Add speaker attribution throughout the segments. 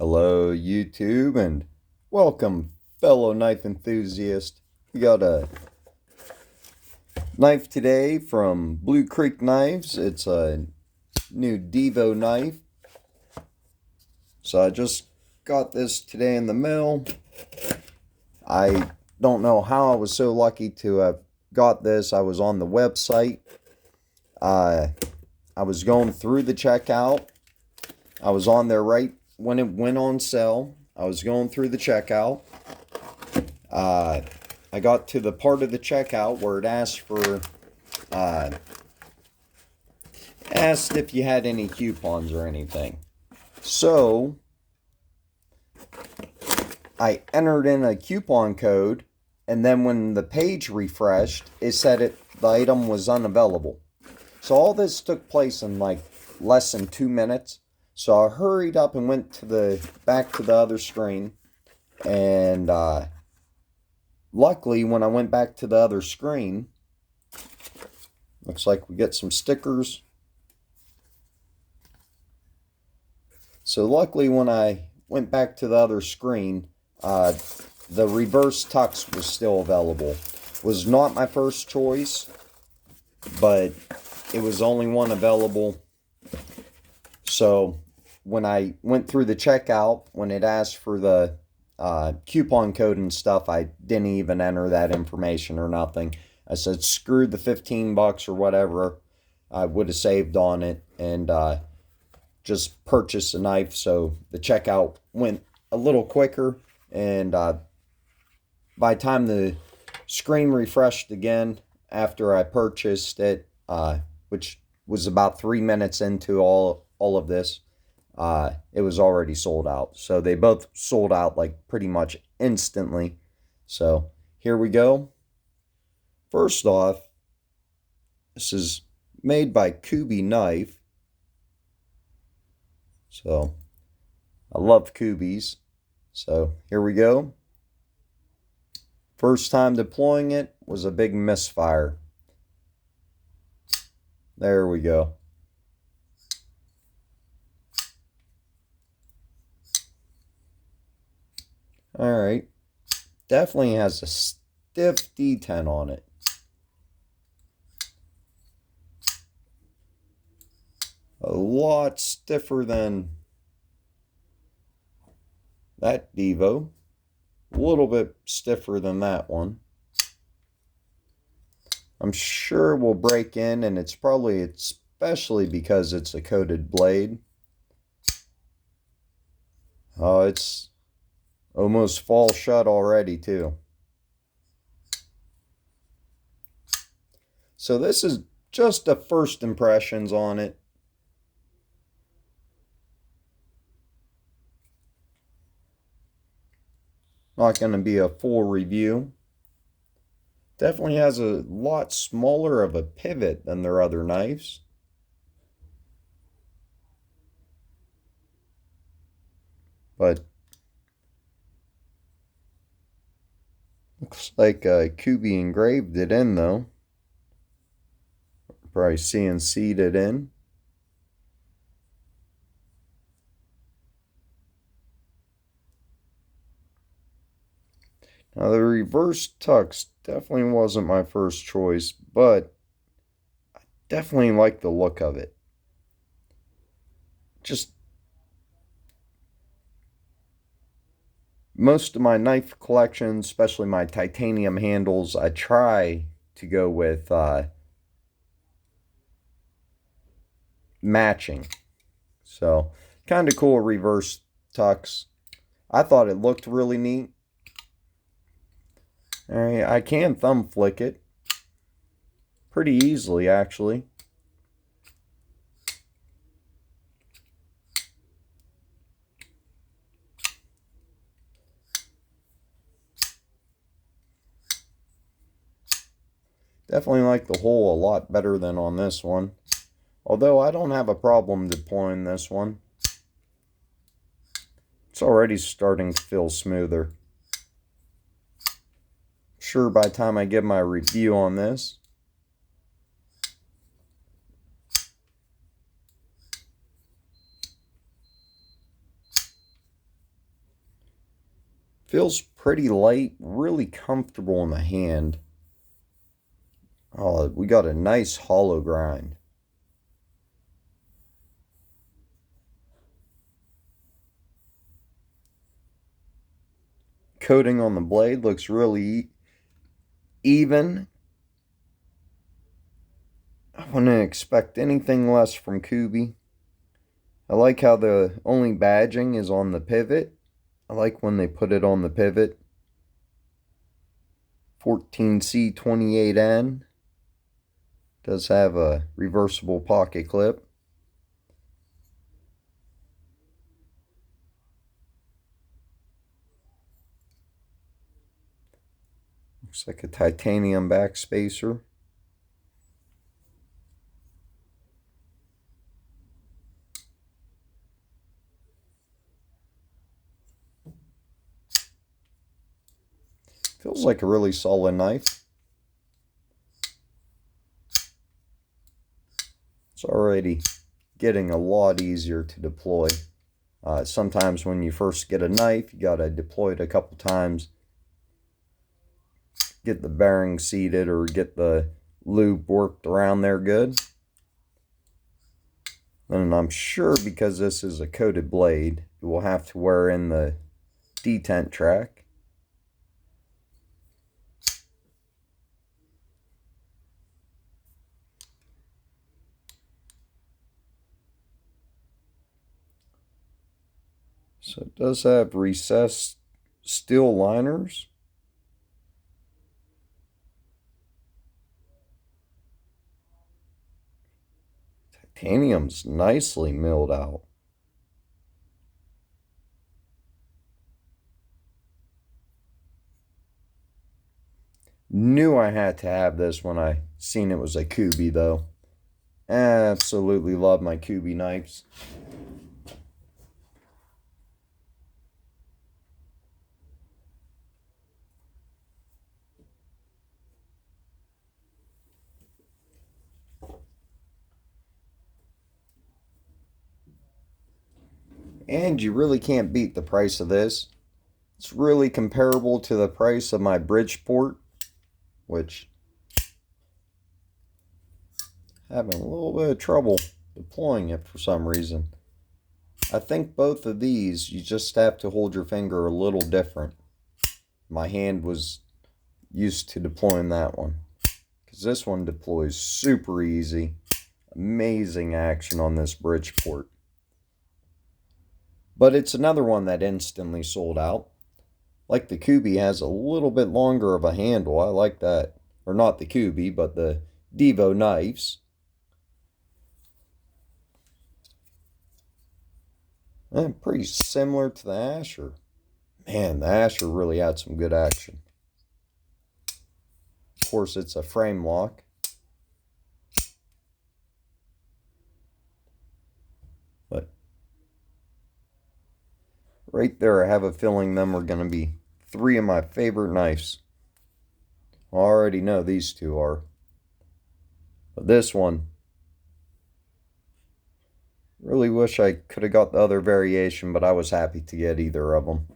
Speaker 1: Hello, YouTube, and welcome, fellow knife enthusiast. We got a knife today from Blue Creek Knives. It's a new Devo knife. So I just got this today in the mail. I don't know how I was so lucky to have got this. I was on the website. I was going through the checkout. I was on there right when it went on sale. I was going through the checkout. I got to the part of the checkout where it asked if you had any coupons or anything. So I entered in a coupon code, and then when the page refreshed, it said the item was unavailable. So all this took place in like less than 2 minutes. So I hurried up and went back to the other screen, and luckily when I went back to the other screen, looks like we get some stickers. So luckily when I went back to the other screen, the reverse tux was still available. Was not my first choice, but it was only one available. So when I went through the checkout, when it asked for the coupon code and stuff, I didn't even enter that information or nothing. I said, screw the $15 or whatever I would have saved on it, and just purchased a knife. So the checkout went a little quicker, and by the time the screen refreshed again after I purchased it, which was about 3 minutes into all of this, it was already sold out. So they both sold out like pretty much instantly. So here we go. First off, this is made by Kubi Knife. So I love Kubis. So here we go. First time deploying it was a big misfire. There we go. Alright. Definitely has a stiff D10 on it. A lot stiffer than that Devo. A little bit stiffer than that one. I'm sure it will break in, and it's probably especially because it's a coated blade. Oh, it's almost fall shut already too. So this is just the first impressions on it. Not going to be a full review. Definitely has a lot smaller of a pivot than their other knives. But looks like Kubi engraved it in though. Probably CNC'd it in. Now the reverse tux definitely wasn't my first choice, but I definitely like the look of it. Just most of my knife collection, especially my titanium handles, I try to go with matching. So kind of cool reverse tux. I thought it looked really neat. Alright, I can thumb flick it pretty easily actually. Definitely like the hole a lot better than on this one. Although I don't have a problem deploying this one. It's already starting to feel smoother. Sure, by the time I give my review on this. Feels pretty light, really comfortable in the hand. Oh, we got a nice hollow grind. Coating on the blade looks really even. I wouldn't expect anything less from Kubi. I like how the only badging is on the pivot. I like when they put it on the pivot. 14C28N does have a reversible pocket clip. Looks like a titanium backspacer. Feels like a really solid knife. It's already getting a lot easier to deploy. Sometimes when you first get a knife, you gotta deploy it a couple times, get the bearing seated or get the lube worked around there good. And I'm sure because this is a coated blade, it will have to wear in the detent track. So it does have recessed steel liners. Titanium's nicely milled out. Knew I had to have this when I seen it was a Kubi though. Absolutely love my Kubi knives. And you really can't beat the price of this. It's really comparable to the price of my Bridgeport, which having a little bit of trouble deploying it for some reason. I think both of these, you just have to hold your finger a little different. My hand was used to deploying that one, because this one deploys super easy. Amazing action on this Bridgeport. But it's another one that instantly sold out. Like the Kubi has a little bit longer of a handle. I like that. Or not the Kubi, but the Devo knives. And pretty similar to the Asher. Man, the Asher really had some good action. Of course, it's a frame lock. But right there, I have a feeling them are going to be three of my favorite knives. I already know these two are. But this one, really wish I could have got the other variation, but I was happy to get either of them.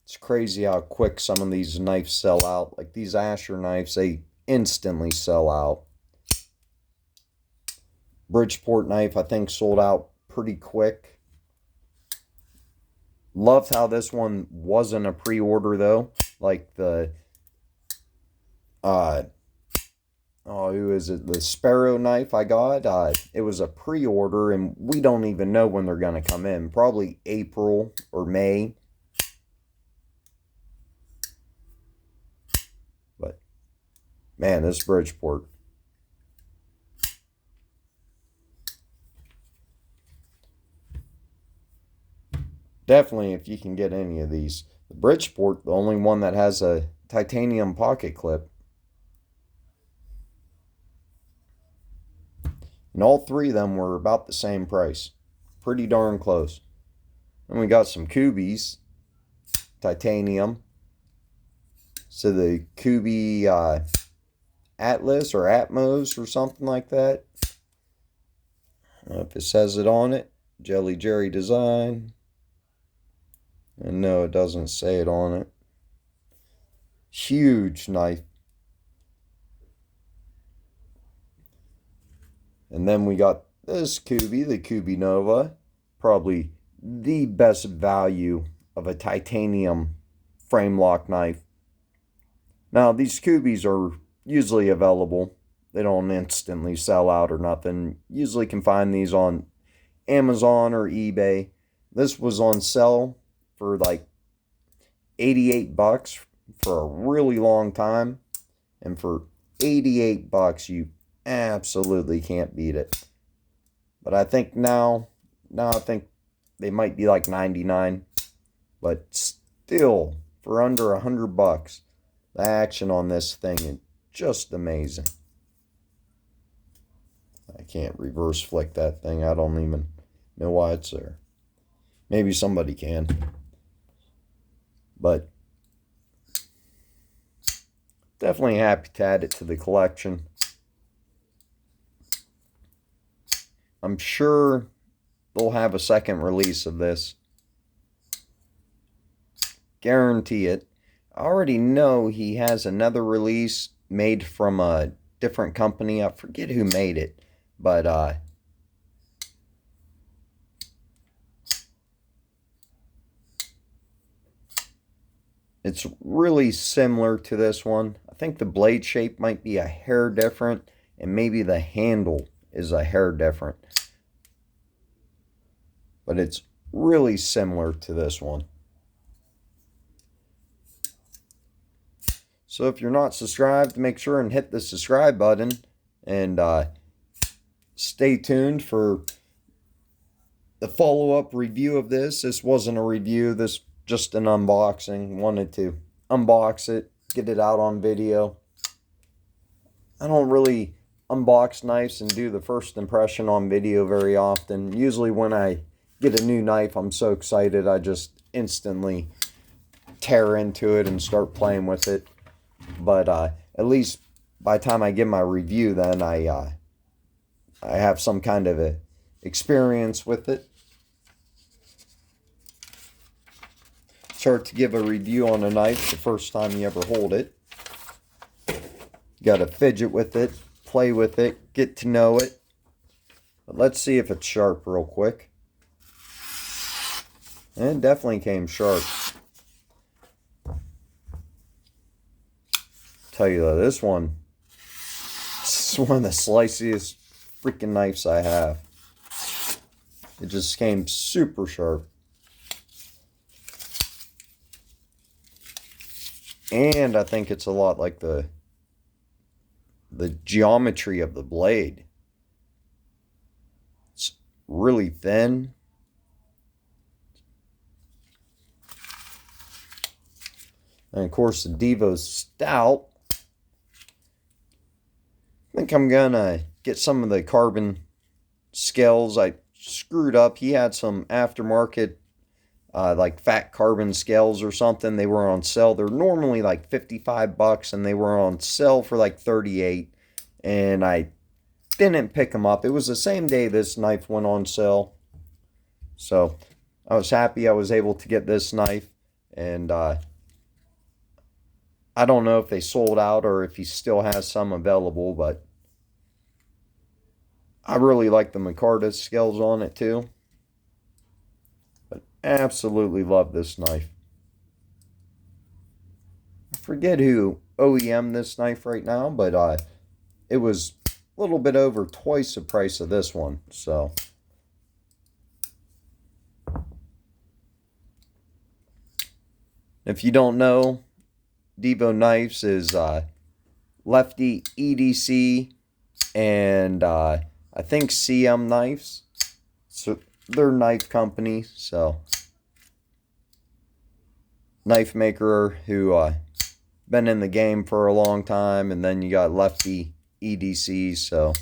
Speaker 1: It's crazy how quick some of these knives sell out. Like these Asher knives, they instantly sell out. Bridgeport knife, I think, sold out pretty quick. Loved how this one wasn't a pre-order though. Like the who is it? The Sparrow knife I got. It was a pre-order, and we don't even know when they're gonna come in. Probably April or May. But man, this Bridgeport. Definitely, if you can get any of these. The Bridgeport, the only one that has a titanium pocket clip. And all three of them were about the same price. Pretty darn close. And we got some Kubis. Titanium. So the Kubi Atlas or Atmos or something like that. I don't know if it says it on it. Jelly Jerry design. And no, it doesn't say it on it. Huge knife. And then we got this Kubi, the Kubi Nova. Probably the best value of a titanium frame lock knife. Now, these Kubis are usually available. They don't instantly sell out or nothing. Usually can find these on Amazon or eBay. This was on sale for like 88 bucks for a really long time. And for 88 bucks, you absolutely can't beat it. But I think now I think they might be like 99. But still, for under 100 bucks, the action on this thing is just amazing. I can't reverse flick that thing. I don't even know why it's there. Maybe somebody can. But definitely happy to add it to the collection. I'm sure they'll have a second release of this. Guarantee it. I already know he has another release made from a different company. I forget who made it. But it's really similar to this one. I think the blade shape might be a hair different, and maybe the handle is a hair different. But it's really similar to this one. So if you're not subscribed, make sure and hit the subscribe button, and stay tuned for the follow-up review of this. This wasn't a review, this just an unboxing. Wanted to unbox it, get it out on video. I don't really unbox knives and do the first impression on video very often. Usually when I get a new knife, I'm so excited I just instantly tear into it and start playing with it. But at least by the time I give my review, then I have some kind of a experience with it. It's hard to give a review on a knife the first time you ever hold it. You gotta fidget with it, play with it, get to know it. But let's see if it's sharp real quick. And it definitely came sharp. Tell you though, this is one of the sliciest freaking knives I have. It just came super sharp. And I think it's a lot like the geometry of the blade. It's really thin. And of course the Devo's stout. I think I'm gonna get some of the carbon scales. I screwed up. He had some aftermarket like fat carbon scales or something. They were on sale. They're normally like 55 bucks and they were on sale for like 38, and I didn't pick them up. It was the same day this knife went on sale, so I was happy I was able to get this knife. And I don't know if they sold out or if he still has some available, but I really like the micarta scales on it too. But absolutely love this knife. I forget who OEM this knife right now, but it was a little bit over twice the price of this one. So if you don't know, Devo Knives is Lefty EDC and I think CM Knives. So they're knife company, so knife maker who been in the game for a long time, and then you got Lefty EDC. So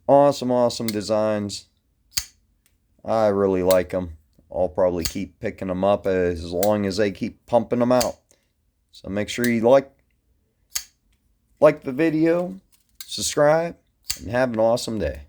Speaker 1: awesome designs. I really like them. I'll probably keep picking them up as long as they keep pumping them out. So make sure you like the video, subscribe, and have an awesome day.